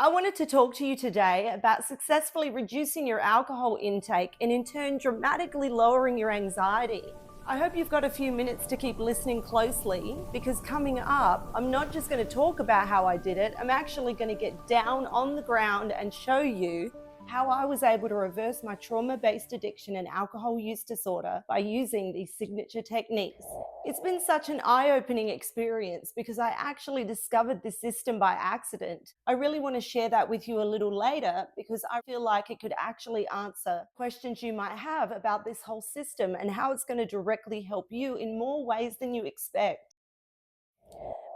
I wanted to talk to you today about successfully reducing your alcohol intake and in turn dramatically lowering your anxiety. I hope you've got a few minutes to keep listening closely because coming up, I'm not just going to talk about how I did it, I'm actually going to get down on the ground and show you how I was able to reverse my trauma-based addiction and alcohol use disorder by using these signature techniques. It's been such an eye-opening experience because I actually discovered this system by accident. I really want to share that with you a little later because I feel like it could actually answer questions you might have about this whole system and how it's going to directly help you in more ways than you expect.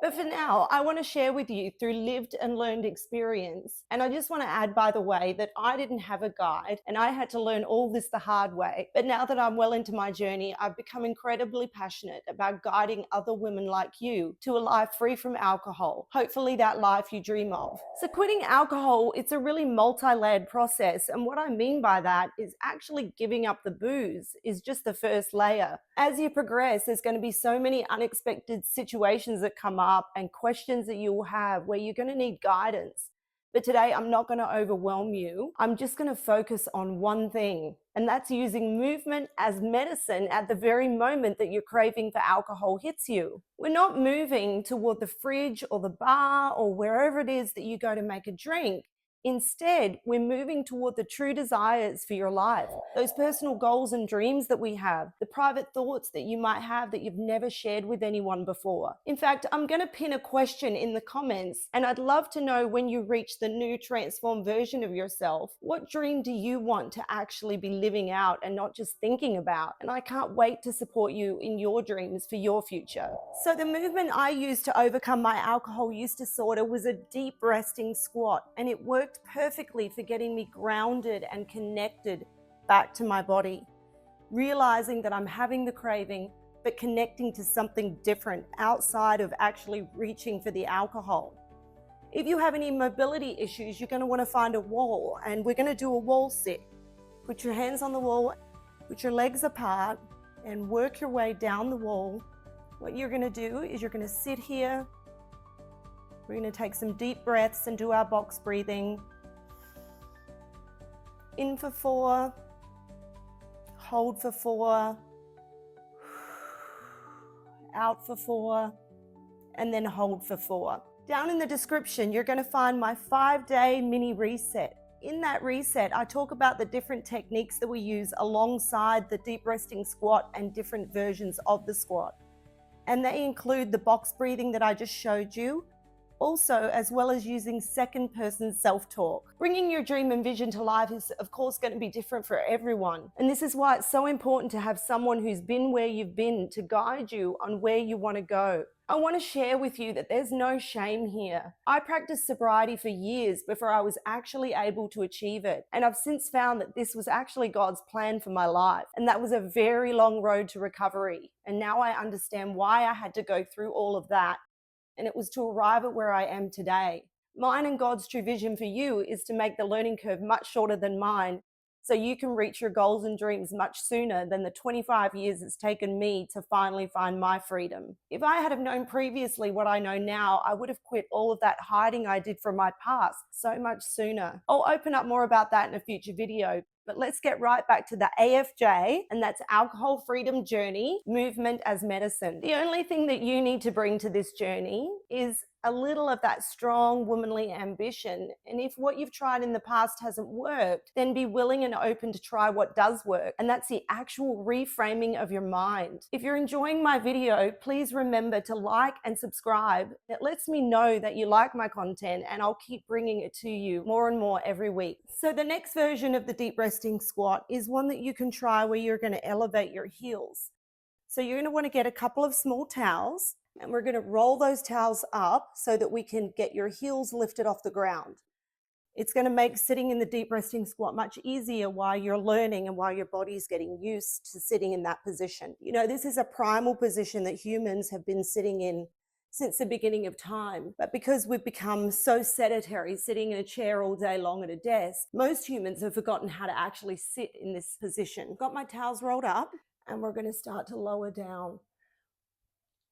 But for now, I want to share with you through lived and learned experience. And I just want to add, by the way, that I didn't have a guide and I had to learn all this the hard way. But now that I'm well into my journey, I've become incredibly passionate about guiding other women like you to a life free from alcohol. Hopefully that life you dream of. So quitting alcohol, it's a really multi-layered process. And what I mean by that is actually giving up the booze is just the first layer. As you progress, there's going to be so many unexpected situations that come up and questions that you will have where you're going to need guidance. But today I'm not going to overwhelm you. I'm just going to focus on one thing, and that's using movement as medicine at the very moment that your craving for alcohol hits you. We're not moving toward the fridge or the bar or wherever it is that you go to make a drink. Instead, we're moving toward the true desires for your life, those personal goals and dreams that we have, the private thoughts that you might have that you've never shared with anyone before. In fact, I'm going to pin a question in the comments, and I'd love to know when you reach the new transformed version of yourself, what dream do you want to actually be living out and not just thinking about? And I can't wait to support you in your dreams for your future. So the movement I used to overcome my alcohol use disorder was a deep resting squat, and it worked perfectly for getting me grounded and connected back to my body, realizing that I'm having the craving but connecting to something different outside of actually reaching for the alcohol. If you have any mobility issues, you're going to want to find a wall, and we're going to do a wall sit. Put your hands on the wall, put your legs apart, and work your way down the wall. What you're going to do is you're going to sit here. We're going to take some deep breaths and do our box breathing. In for 4, hold for 4, out for 4, and then hold for 4. Down in the description, you're going to find my 5-day mini reset. In that reset, I talk about the different techniques that we use alongside the deep resting squat and different versions of the squat. And they include the box breathing that I just showed you, also as well as using second-person self-talk. Bringing your dream and vision to life is of course going to be different for everyone. And this is why it's so important to have someone who's been where you've been to guide you on where you want to go. I want to share with you that there's no shame here. I practiced sobriety for years before I was actually able to achieve it. And I've since found that this was actually God's plan for my life. And that was a very long road to recovery. And now I understand why I had to go through all of that. And it was to arrive at where I am today. Mine and God's true vision for you is to make the learning curve much shorter than mine, so you can reach your goals and dreams much sooner than the 25 years it's taken me to finally find my freedom. If I had have known previously what I know now, I would have quit all of that hiding I did from my past so much sooner. I'll open up more about that in a future video. But let's get right back to the AFJ, and that's Alcohol Freedom Journey, Movement as Medicine. The only thing that you need to bring to this journey is a little of that strong womanly ambition. And if what you've tried in the past hasn't worked, then be willing and open to try what does work. And that's the actual reframing of your mind. If you're enjoying my video, please remember to like and subscribe. It lets me know that you like my content, and I'll keep bringing it to you more and more every week. So the next version of the deep resting squat is one that you can try where you're going to elevate your heels. So you're going to want to get a couple of small towels, and we're going to roll those towels up so that we can get your heels lifted off the ground. It's going to make sitting in the deep resting squat much easier while you're learning and while your body's getting used to sitting in that position. You know, this is a primal position that humans have been sitting in since the beginning of time. But because we've become so sedentary, sitting in a chair all day long at a desk, most humans have forgotten how to actually sit in this position. Got my towels rolled up, and we're going to start to lower down.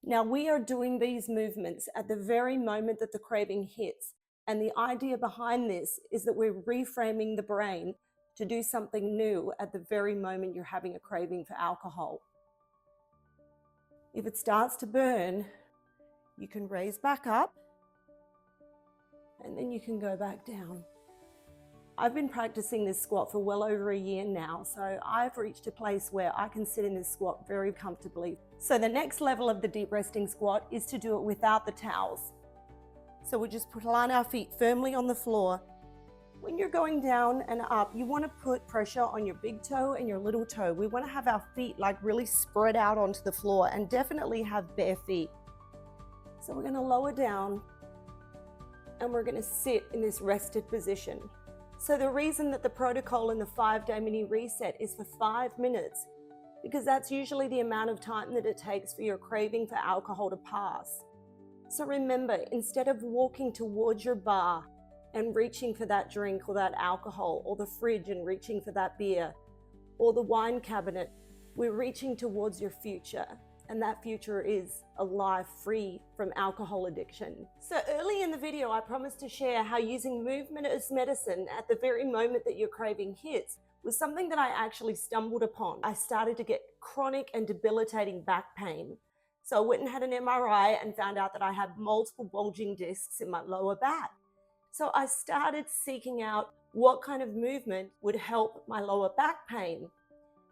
Now we are doing these movements at the very moment that the craving hits, And the idea behind this is that we're reframing the brain to do something new at the very moment you're having a craving for alcohol. If it starts to burn, you can raise back up and then you can go back down. I've been practicing this squat for well over a year now, so I've reached a place where I can sit in this squat very comfortably. So the next level of the deep resting squat is to do it without the towels. So we'll just line our feet firmly on the floor. When you're going down and up, you want to put pressure on your big toe and your little toe. We want to have our feet like really spread out onto the floor and definitely have bare feet. So we're going to lower down and we're going to sit in this rested position. So the reason that the protocol in the 5-day mini reset is for 5 minutes, because that's usually the amount of time that it takes for your craving for alcohol to pass. So remember, instead of walking towards your bar and reaching for that drink or that alcohol, or the fridge and reaching for that beer, or the wine cabinet, we're reaching towards your future. And that future is a life free from alcohol addiction. So early in the video, I promised to share how using movement as medicine at the very moment that your craving hits was something that I actually stumbled upon. I started to get chronic and debilitating back pain. So I went and had an MRI and found out that I had multiple bulging discs in my lower back. So I started seeking out what kind of movement would help my lower back pain.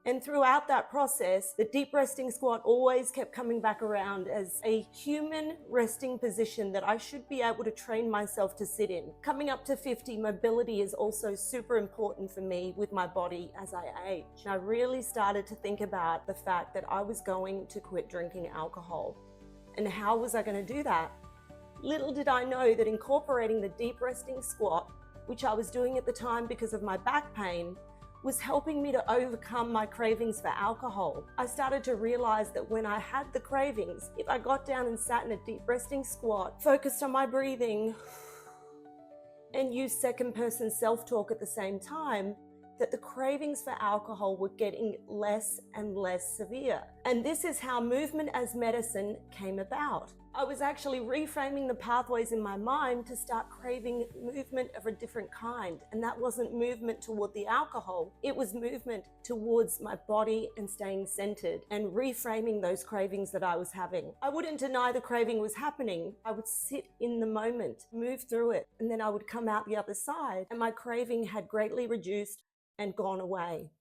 And throughout that process, the deep resting squat always kept coming back around as a human resting position that I should be able to train myself to sit in. Coming up to 50, mobility is also super important for me with my body as I age. And I really started to think about the fact that I was going to quit drinking alcohol. And how was I going to do that? Little did I know that incorporating the deep resting squat, which I was doing at the time because of my back pain, was helping me to overcome my cravings for alcohol. I started to realize that when I had the cravings, if I got down and sat in a deep resting squat, focused on my breathing, and used second person self-talk at the same time, that the cravings for alcohol were getting less and less severe. And this is how movement as medicine came about. I was actually reframing the pathways in my mind to start craving movement of a different kind. And that wasn't movement toward the alcohol. It was movement towards my body and staying centered and reframing those cravings that I was having. I wouldn't deny the craving was happening. I would sit in the moment, move through it, and then I would come out the other side and my craving had greatly reduced and gone away.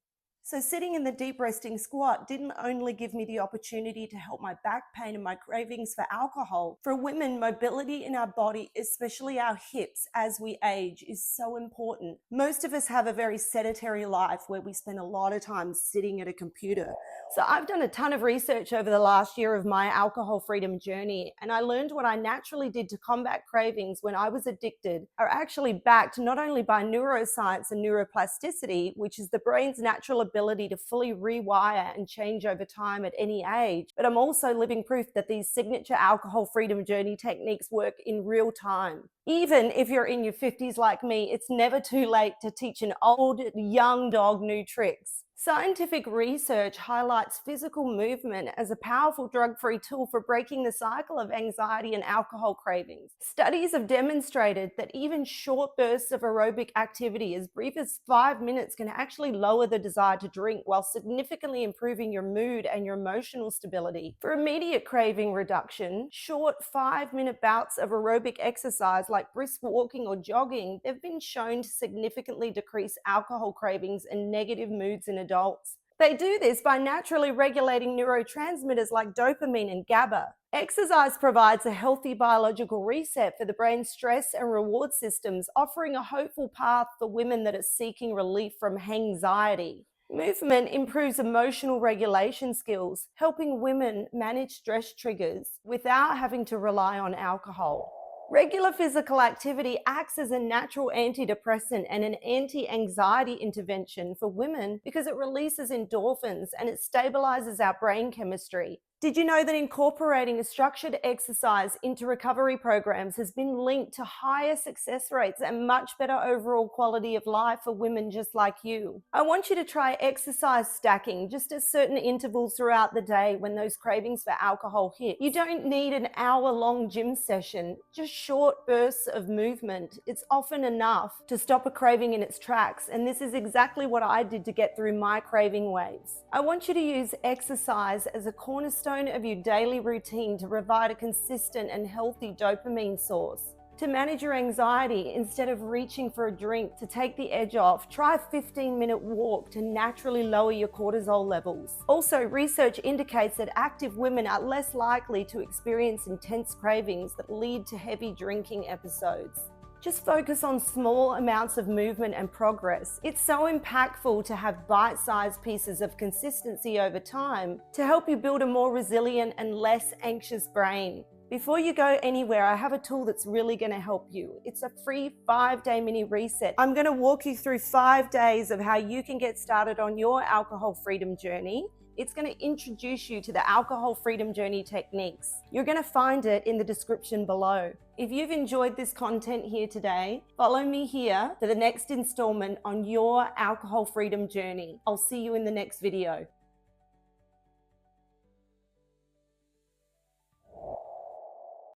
So sitting in the deep resting squat didn't only give me the opportunity to help my back pain and my cravings for alcohol. For women, mobility in our body, especially our hips as we age, is so important. Most of us have a very sedentary life where we spend a lot of time sitting at a computer. So I've done a ton of research over the last year of my alcohol freedom journey, and I learned what I naturally did to combat cravings when I was addicted are actually backed not only by neuroscience and neuroplasticity, which is the brain's natural ability to fully rewire and change over time at any age, but I'm also living proof that these signature alcohol freedom journey techniques work in real time. Even if you're in your 50s like me, it's never too late to teach an old, young dog new tricks. Scientific research highlights physical movement as a powerful drug-free tool for breaking the cycle of anxiety and alcohol cravings. Studies have demonstrated that even short bursts of aerobic activity as brief as 5 minutes can actually lower the desire to drink while significantly improving your mood and your emotional stability. For immediate craving reduction, short 5-minute bouts of aerobic exercise like brisk walking or jogging have been shown to significantly decrease alcohol cravings and negative moods in adults. They do this by naturally regulating neurotransmitters like dopamine and GABA. Exercise provides a healthy biological reset for the brain's stress and reward systems, offering a hopeful path for women that are seeking relief from anxiety. Movement improves emotional regulation skills, helping women manage stress triggers without having to rely on alcohol. Regular physical activity acts as a natural antidepressant and an anti-anxiety intervention for women because it releases endorphins and it stabilizes our brain chemistry. Did you know that incorporating a structured exercise into recovery programs has been linked to higher success rates and much better overall quality of life for women just like you? I want you to try exercise stacking just at certain intervals throughout the day when those cravings for alcohol hit. You don't need an hour-long gym session, just short bursts of movement. It's often enough to stop a craving in its tracks, and this is exactly what I did to get through my craving waves. I want you to use exercise as a cornerstone of your daily routine to provide a consistent and healthy dopamine source. To manage your anxiety, instead of reaching for a drink to take the edge off, try a 15-minute walk to naturally lower your cortisol levels. Also, research indicates that active women are less likely to experience intense cravings that lead to heavy drinking episodes. Just focus on small amounts of movement and progress. It's so impactful to have bite-sized pieces of consistency over time to help you build a more resilient and less anxious brain. Before you go anywhere, I have a tool that's really going to help you. It's a free 5-day mini reset. I'm going to walk you through 5 days of how you can get started on your alcohol freedom journey. It's going to introduce you to the alcohol freedom journey techniques. You're going to find it in the description below. If you've enjoyed this content here today, follow me here for the next installment on your alcohol freedom journey. I'll see you in the next video.